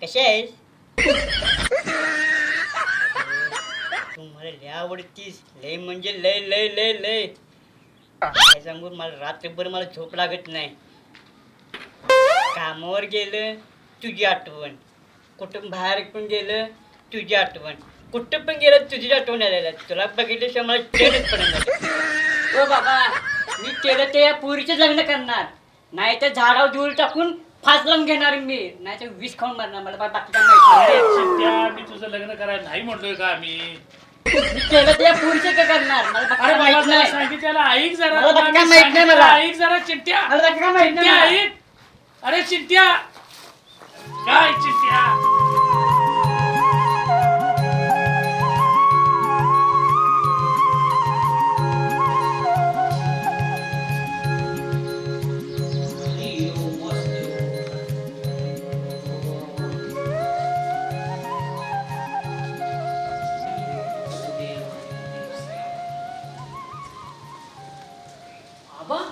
कशी आहेस? तू मला लय आवडतीस, लय म्हणजे लय लय लय लय. काय सांगू, मला रात्रभर मला झोप लागत नाही. कामावर गेलं तुझी आठवण, कुठून बाहेर पण गेलं तुझी आठवण, कुठं पण गेलं तुझी आठवण यायला. तुला बघितल्याशिवाय मला चैनच पडणार. ओ बाबा, मी केलं ते या पुरीचं लग्न करणार, नाही तर झाडावर धूळ टाकून फास लावून घेणार मी, नाही तर विष खाऊन मारणार. मला बाकी काय माहिती त्या मी तुझं लग्न करायला नाही म्हणलोय का मी केलं ते या पुरीचं काय करणार. मला बाकी अरे काय बाबा माहित जरा नाही. सांगितलं ऐक जरा मला बाकी काय मी माहित नाही मला. सांगितलं, ऐक जरा चिंट्या. मला बाकी काय माहित नाही चिंट्या मला. ऐक. अरे चिंट्या काय चिंट्या. बाबा,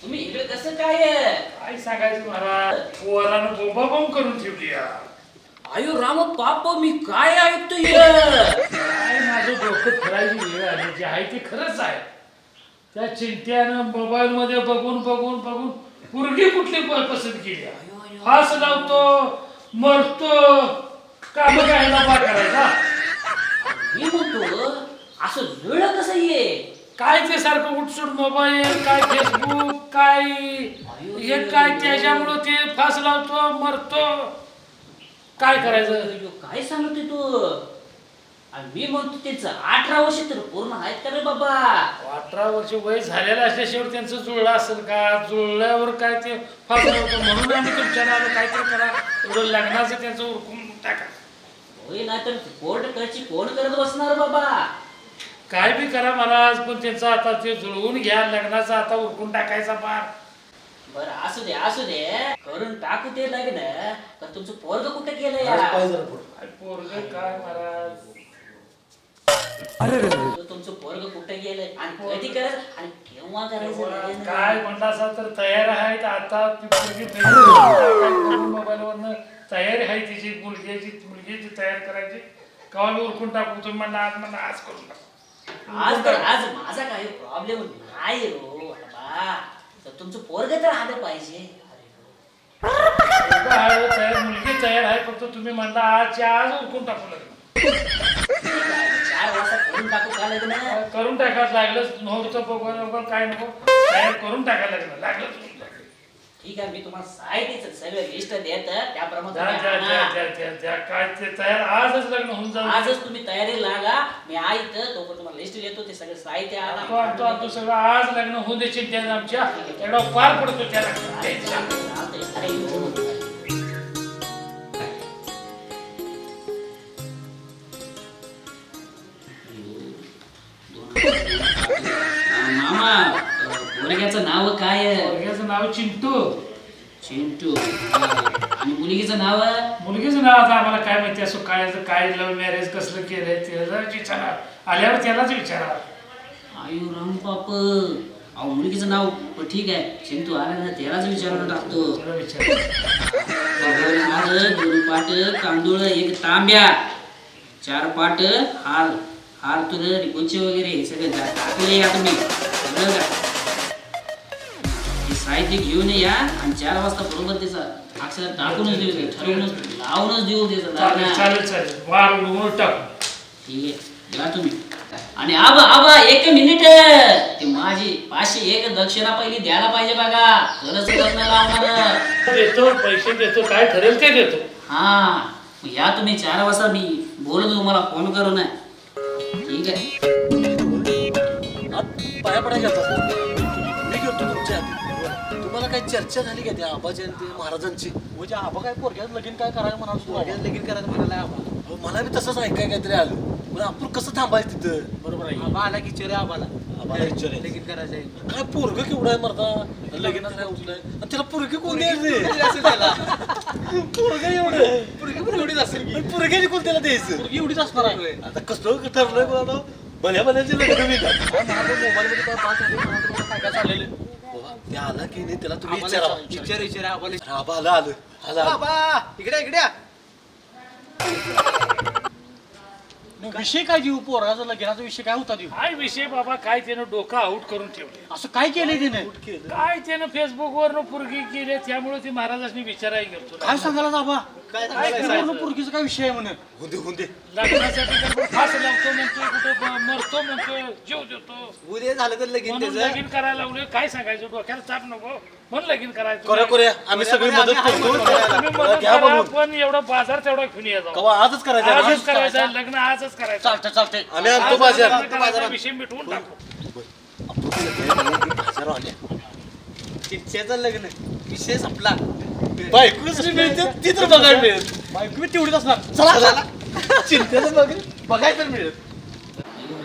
तुम्ही इकडे कसं काय? काय सांगायचं महाराज, पोरानं बोंबाबोंब करून ठेवली या. आयो राम पाप, मी काय ऐकतोय? काय माझं डोकं फिरायची वेळ आली, जे आहे ते खरंच आहे. त्या चिंट्यानं मोबाईल मध्ये बघून बघून बघून पुरगी कुठली पसंत केली. फास लावतो, मरतो, काम काय बा करायचा. मी म्हणतो असं जुळलं कसं ये? काय ते सारखं उठसूट मोबाईल, काय फेसबुक, काय हे काय, त्याच्यामुळं ते फास लावतो, मरतो. काय करायचं? काय सांगतोय तू? आणि मी म्हणतो त्याचं 18 वर्ष तर पूर्ण आहेत का रे बाबा? 18 वर्ष वय झालेलं असल्याशिवाय त्यांचं जुळलं असेल का? जुळल्यावर काय ते फास लावतो, म्हणून आम्ही तुमच्या नावानं काहीतरी करा, एवढं लग्नाचं त्यांचं उरकून टाका. होय, नाही तर कोर्ट कशी कोण करत बसणार बाबा? काय बी करा महाराज, पण त्यांचं आता ते जुळवून घ्या, लग्नाचं आता उरकून टाकायचा पार. बरं असू दे करून टाकू ते लग्न. पण तुमचं पोरग कुठे गेलं या? काय पोरगं काय महाराज. तुमचं पोरग कुठे गेलंय आणि कधी करायचं आणि केव्हा करायचं लग्न? काय म्हणलं असं तर तयार आहेत आता. ती पोरगी मोबाईलवरनं तयारी आहे तिची, मुलगीची तयार करायची. केव्हा बी उरकून टाकू. तुम्ही म्हणला आज करून टाकू. आज माझा काही प्रॉब्लेम नाही हो बाबा. तर तुमचं पोरग तर आलं पाहिजे. मुलगी तयार आहे, फक्त तुम्ही म्हणला आजच्या आज उरकून टाकू लग्न. 4 वाजता करून टाकू का लग्न? करून टाकायला लागलं. नोरचं बघून काय नको, तयार करून टाकायला लागलं. ठीक आहे, मी तुम्हाला साहित्याचं सगळं लिस्ट देत त्याप्रमाणे काय ते तयार आजच लग्न होऊन जाऊ. आजच तुम्ही तयारी लागा. मी ऐकत तो पण तुम्हाला लिस्ट देतो, ते सगळं साहित्य आणतो सगळं. आज लग्न होऊन द्यायचे त्या आमच्या एवढा पार पडतो त्याला. मामा, पोरग्याचं नाव काय आहे? पोरग्याचं नाव चिंटू. चिंटू. आणि मुलगीचं नाव? मुलगीचं नाव आता आम्हाला काय माहिती असं काय लव्ह मॅरेज कसलं केलंय त्यालाच विचारा. आल्यावर त्यालाच विचारा. आयु राम पाप. अहो मुलगीचं नाव ठीक आहे, चिंटू आला ना त्यालाच विचारून टाकतो. माझं 2 पाट तांदूळ, 1 तांब्या, 4 पाट हार तुर रिकोचे वगैरे हे सगळं टाकले या तुम्ही. सगळं का हे साहित्य घेऊन या आणि 4 वाजता बरोबर त्याचा अक्षर टाकूनच देऊ, ठरवूनच लावूनच देऊ त्याचा. चालेल वार उडवून टाकू. ठीक आहे, या तुम्ही. आणि आबा 1 मिनिट, ते माझी 501 दक्षिणा पहिली द्यायला पाहिजे बघा. तरच लग्न लावणार. देतो, पैसे देतो, काय ठरेल ते देतो. हा, मग या तुम्ही 4 वाजता. मी बोलतो तुम्हाला फोन करू ना. ठीक आहे. पाया पडायला मी घेतो तुमच्या आधी. तुम्हाला काही चर्चा झाली का त्या आबाच्या आणि ते महाराजांची? म्हणजे आबा काय पोरग्यात लगीन काय करायला म्हणाल? पोरग्यात लगीन करायला म्हणाला आबा. मला बी तसंच ऐकाय काहीतरी आलं. पण आपण कसं थांबायचं तिथं? बरोबर आहे. आबा आला की चेहरे आबाला लगीन करायचं आहे. काय पोरग केवढं आहे मरता लगीनात काय उठलंय आणि त्याला पोरगी कोण द्यायचं? त्याला पोरग एवढं पोरगी एवढीच असेल. पोरग्याची कोण त्याला द्यायचं? पोरगी एवढीच असणार आहे. आता कसं ठरलंय कोणा भल्या भल्याचे लग्न मी मोबाईलमध्ये काय चाललेलं ते आला की नाही त्याला तुम्ही विचारा. आबा आलं इकडे विषय काय देऊ पोराचा लगेनाचा विषय काय होता देऊ काय विषय बाबा काय त्यानं डोकं आऊट करून ठेवले असं काय केलंय तिने काय त्यानं फेसबुकवर पुरगी केली त्यामुळे ती महाराजांनी विचारायला गेलो काय सांगायला बाबा काय सांगायचं? पोरगीचा काय विषय आहे म्हणे हुंदे लग्नासाठी तर फास लावतो म्हणतो कुठं मरतो म्हणतो जीव देतो उद्या झालं तर लगीन म्हणून त्याचं लगीन करायला लावले काय सांगायचं डोक्याला ताप नको म्हणून लगीन करायचं करूया आम्ही सगळी मदत करतो तुम्ही मदत घ्या करा, बघून. पण एवढा बाजार तेवढा घेऊन ये जाऊ कवा आजच करायचं आजच करायचं लग्न आजच करायचं चालतंय आम्ही आणतो आज बाजार लग्न करायचा विषय मिटवून टाकू चिठ्ठ्याचं लग्न विषय संपला बायको कसली मिळते ती तर बघायला मिळेल बायको तेवढीच असणार चला चिठ्ठ्याचं बघायला तर मिळत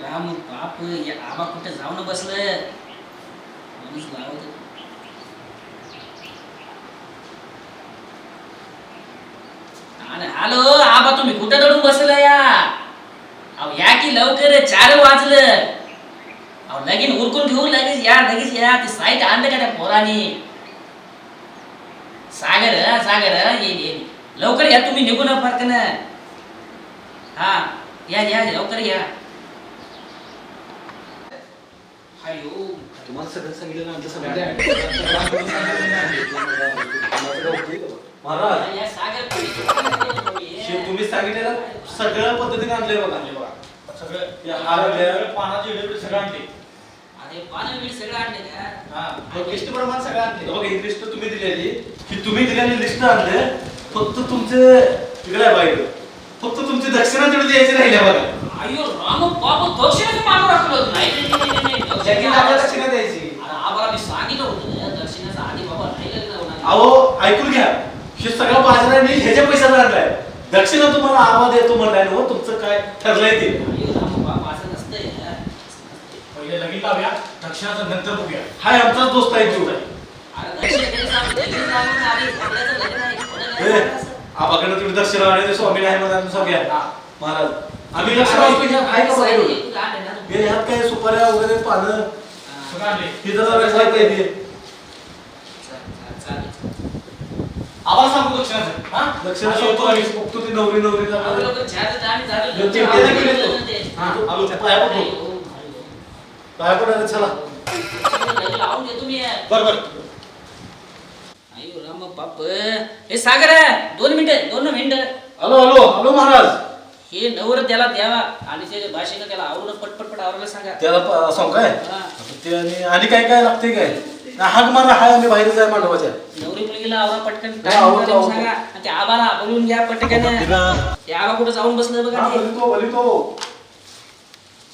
राम बाप या आबा कुठे जाऊन बसलं माणूस लावत हॅलो आबा तुम्ही कुठे दडून बसलं या अहो या की लवकर 4 वाजलं अहो लगीन उरकून घेऊ लगेच या ती साईट आणलं का त्या पोरानी सागर ये लवकर या तुम्ही निघून फरकन हा या लवकर या अयो तुम्हाला सगळं सांगितलं ना महाराज या सागर तुम्ही सांगितलेलं सगळ्या पद्धतीने आणलंय बघा सगळं या हार पानाचे इडे सगळं आणले अरे पाणी बीड सगळं आणले का लिस्ट प्रमाणे सगळं आणले बघा ही लिस्ट तुम्ही दिलेली की तुम्ही दिलेली लिस्ट आणले फक्त तुमचे इकडे बाहेर फक्त तुमची दक्षिणा तेवढी द्यायची राहिल्या बघा अयो राम बाबू दक्षिणेचं मागं राखलं नाही दक्षिणा द्यायची अरे आम्हाला मी सांगितलं होतं ना, दक्षिणेचं आधी बाबा राहिलं ना होणार. अहो ऐकून घ्या हे सगळा बाजार मी ह्याच्या पैशाचा आणलाय दक्षिणा तुम्हाला आवाज देतो म्हणलाय ना हो तुमचं काय ठरलंय ते अयो राम बाबा असं नसतंय ना. पहिले लगीन लावूया दक्षिणाचं नंतर बघूया हाय आमचाच दोस्त आहे जीव अरे दक्षिणेकडे सांग, लगीन लावून आधी आपल्याचं लग्न आहे. कोणाला ए, लग्न करायचं? आबाकडे तुम्ही दक्षिणा आले स्वामी आहे म्हणून सांगूया महाराज आम्ही दक्षिणा आणतो घ्या काय का साईड बघा एक तू आणले ना तुम्ही. हे ह्यात काय सुपाऱ्या वगैरे पानं सगळं आणले हे जरा वेगळं पाहिजे चालेल. आम्हाला सांगू दक्षिणाचं हा दक्षिणा सांगतो आम्ही बघतो ती नवरी आपण लोकं चहाचं तर आम्ही झालं. ते केलं की नाही तो? लग्न ते. हा आलो पाया पडतो अयो, पाया पडायला चला लग्न लावून दे तुम्ही. बरोबर अयो राम बाप हे सागर 2 मिनिटं हॅलो हॅलो हॅलो महाराज हे नवर त्याला द्यावा आणि ते भाषेनं त्याला आवरून पटपट आवरायला सांगा. त्याला सांग काय हा. ते आणि काय काय लागते काय हाक मारा हाय आम्ही बाहेर जाय मंडपाच्या नवरी मुलगीला आवरा पटकन हा, काय आवरतो, म्हणतात आवरतो. सांगा आणि ते आबाला बोलून घ्या पटकन. ते आबा कुठं जाऊन बसलं बघा ते. भली तो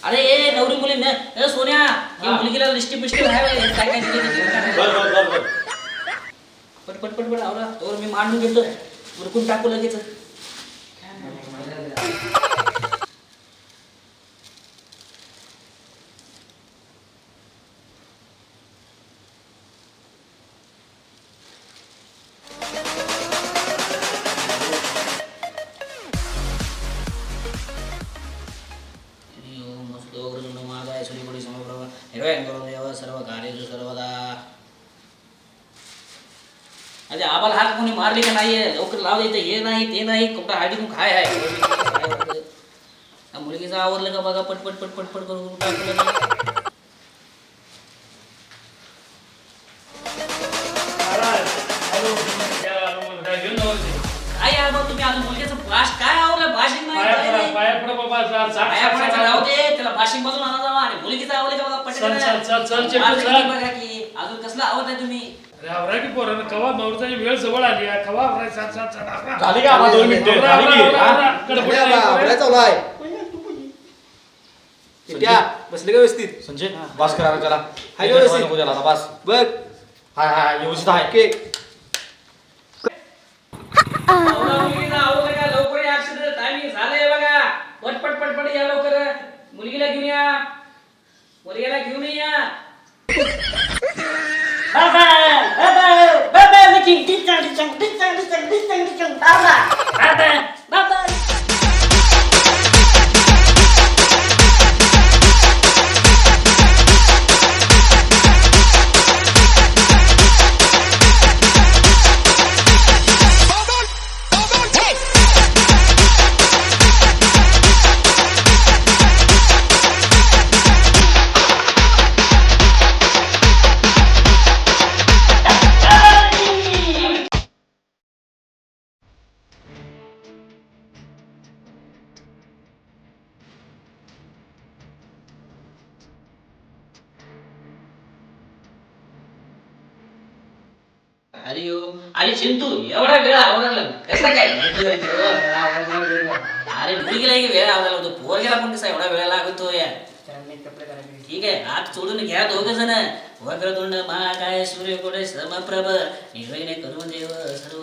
अरे ए नवरी मुली न सोन्या हे मुलगीला लिस्टी पिस्टी आहे काय काय दिलं पटपट आवरा तोवर मी मांडून घेतो उरकून टाकू लगेच. सर्व कार्य सर्वदा अरे आम्हाला हात कोणी मारली का नाहीये लवकर लाव देते हे नाही ते नाही कुठं हाडी तू खाय आहे मुलगीचं आवरलं का बघा पटपट करून टाकलं. काय आबा तुम्ही अजून मुलगीचं काय आवरलं भाषण नाही काय नाही. पाया पडा बाबा पाया पडायचं राहू दे त्याला भाषण बाजून आणा जावा आणि मुलगीचं आवडलं का बघा चल, चल, चल, चल, पटकन चल. बघा की अजून कसलं आवडत आहे तुम्ही. आवरा की पोरानं कवा मुहूर्ताची वेळ जवळ आली आहे कवा आवरायचं आवरा. झाली का आम्हाला 2 मिनिटं आवरा, झाली की आवरा, हा? आवरा. गडबड नाही. चालू आहे चिठ्ठ्या बसले का व्यवस्थित संजय बस करा त्याला हाय व्यवस्थित. नको त्याला आता बस बघ हाय हाय व्यवस्थित आहे केक आवरा मुलगीचं आवरलं का लवकर या टायमिंग झालंय बघा पटपट या लवकर मुलगीला घेऊन या मुलगीला घेऊन या. अरे यो अरे चिंतू एवढा वेळ आवडला कसा काय अरे मुलगीला की वेळ आवडला होतो पोरगेला पण कसा एवढा वेळ लागतो यार ठीक आहे हात सोडून घ्या दोघ जण वक्रतुंड महाकाय सूर्यकोटे समप्रभ निर्वयने करून देव सर्व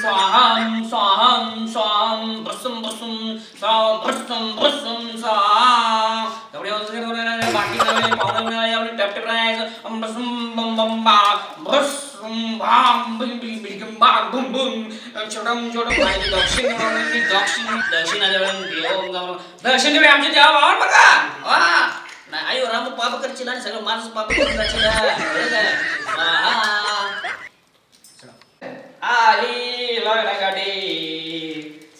स्वाहम स्वाहम स्वाम भस्म भस्म स्वाम भस्म भस्म स्वाम एवढे बाकी सगळे पाहुणे एवढे टप टप राहायचं भस्म बम बम बा भस्म भाम बिम बिम बिम बा बुम बुम छोटम छोटम माहिती दक्षिण दक्षिण देव आमच्या देवावर बघा वा नाही आयो राम पाप करशील आणि सगळं माणूस पाप करून जाशील आली लग्नगाडी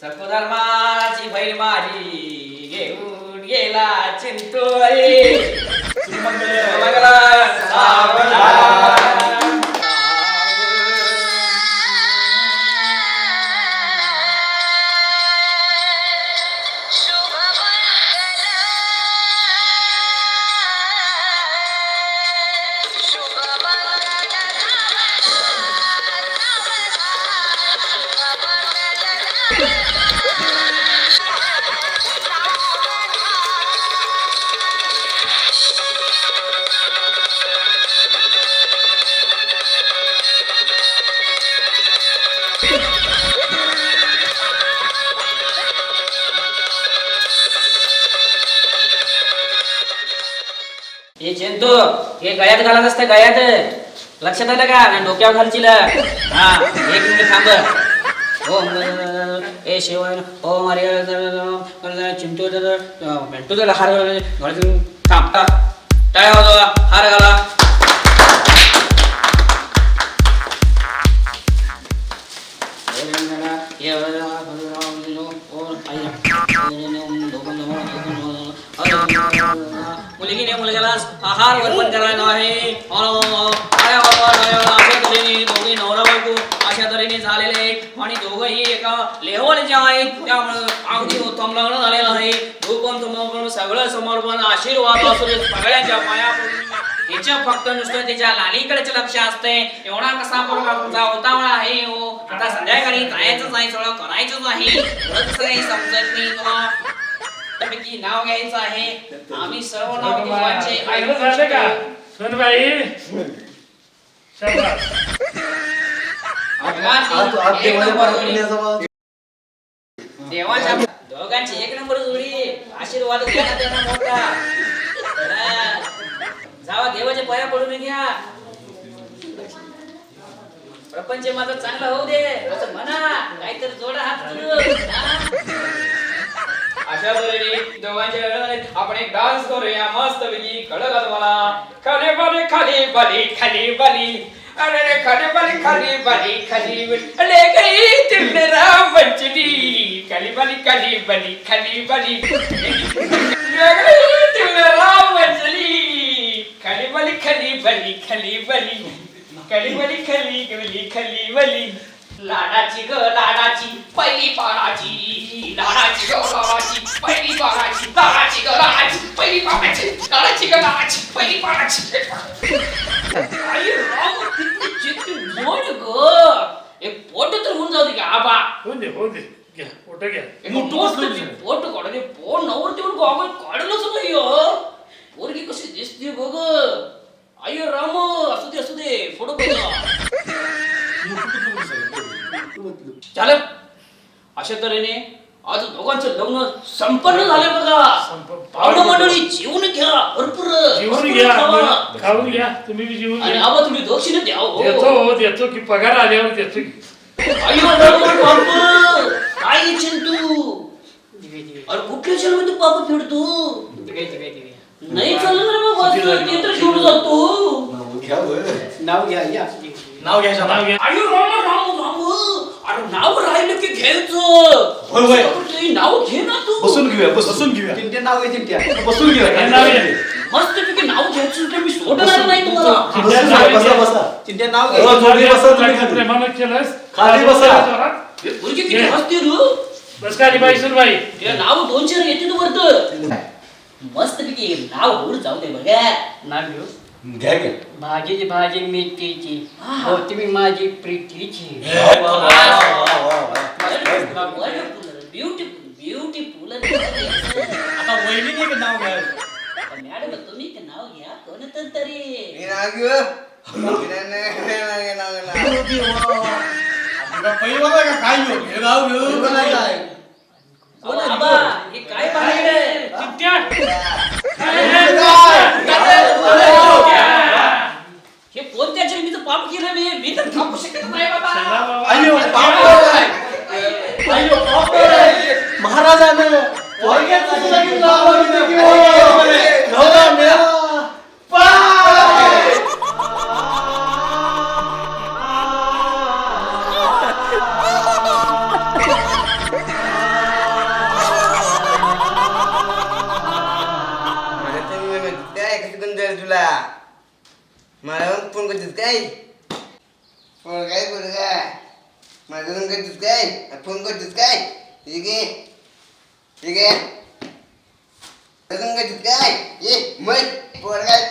सखो धर्माची बैल माझी घेऊन गेला चिंतोळी हे चिंतू हे गळ्यात घालत असतं गळ्यात लक्षात आलं का नाही डोक्यावर घालशील हा 1 मिनिट थांब हो ए शिवाय हो मारे चिंटू भेटतो त्याला हार घालून थांब टाळ्या वाजवा हार घाला मुलगीने मुलग्याला आहार अर्पण करायला आहे दोघे नवरा बायको अशा तऱ्हेने झालेले आणि दोघंही एका लेवलचे आहेत त्यामुळे अगदी उत्तम लग्न झालेलं आहे दुपण समर्पण सगळं समर्पण आशीर्वाद असू दे सगळ्यांच्या पाया तिच्या फक्त नुसतं तिच्या लालीकडेच लक्ष असते एवढा कसा पोरगा तुमचा होतावळा आहे हो आता संध्याकाळी जायचंच आहे सगळं करायचंच आहे काही समजत नाही तुला की नाव घ्यायचं आहे आम्ही सर्व नाव देवांचे झालं का सोनबाई शाबास. देवाच्या दोघांची 1 नंबर जोडी आशीर्वाद घ्या त्यांना मोठा जावा देवाच्या पाया पडून घ्या प्रपंच माझा चांगला होऊ दे असं म्हणा काहीतरी जोडा हात अशा तऱ्हेने दोघांच्या आपण एक डान्स करूया मस्त पैकी कळलं तुम्हाला खाली बाली खाली बाली खाली बाली अरे रे खाली बाली खाली बाली खाली अरे गई तुमने राम बंचली खाली बाली खाली बाली खाली बाली तुमने राम बंचली खाली बाली खाली बाली खाली बाली खाली बाली खाली गली खाली बाली लाडाची ग लाडाची पहिली पाडाची लाडाची ग लाडाची पहिली पाडाची लाडाची ग लाडाची पहिली पाडाची लाडाची ग लाडाची पहिली पाडाची आई राम किती चित्त जोड ग एक फोटो तर होऊन जाऊ दे का आबा हो दे घ्या फोटो घ्या फोटो काढले फोन नवर देऊन गॉगल काढलंच नाही हो पोरगी कशी दिसते बघ आई राम असू दे फोटो बघा झालं अशा तऱ्हेने आज दोघांचं लग्न संपन्न झाले बघा पाहुणे मंडळी जेवून घ्या भरपूर जेवून घ्या खाऊन घ्या तुम्ही बी जेवून आणि घ्या आबा तुम्ही दक्षिण द्या देतो की पगार आल्यावर देतो की अयो बाप काय चिंतू अरे कुठल्या जन्म तू पाप फेडतो नाही चाललं रे बाबा ते तर घेऊन जातो नाव घ्या या नाव घ्यायचं नाव घ्या अयो राम अरे नाव राहिलं की घ्यायचं तुझी नाव घे ना तू बसून घेऊया चिंट्या नाव घे चिंट्या बसून काय नाव घ्या मस्त पैकी नाव घ्यायचं तर मी सोडणार नाही तुम्हाला बसा चिंट्या नाव घे जोडी बसा तुम्ही प्रेमानं केलंस खाली बसा. मुलगी किती हसते रू बस खाली बाई सुनबाई ते नाव 2 येते तू वरत मस्त पैकी नाव उड जाऊ दे बघा नाव घेऊ घ्या घ्या भाजीची भाजी मेथीची होती मी माझी प्रीतीची ब्युटिफुल ब्युटिफुल आता वहिनी नाव घ्या मॅडम तुम्ही ते नाव घ्या कोणतं तरी पहिली बघा का काय घेऊ हे नाव घेऊ आबा हे काय पाहिजे चिंट्या हे कोणत्या जन्मीचं पाप केलं मी तर थांबू शकत नाही बाबा अय्यो महाराजानं पोरग्याचं लगीन लावलं की नवरा मेला तुला मला फोन करतेस काय फोन काय फोन काय माझं फोन करतेस काय फोन करतेस काय ठीक आहे ठीक आहे फोन करतेस काय ये मग फोन काय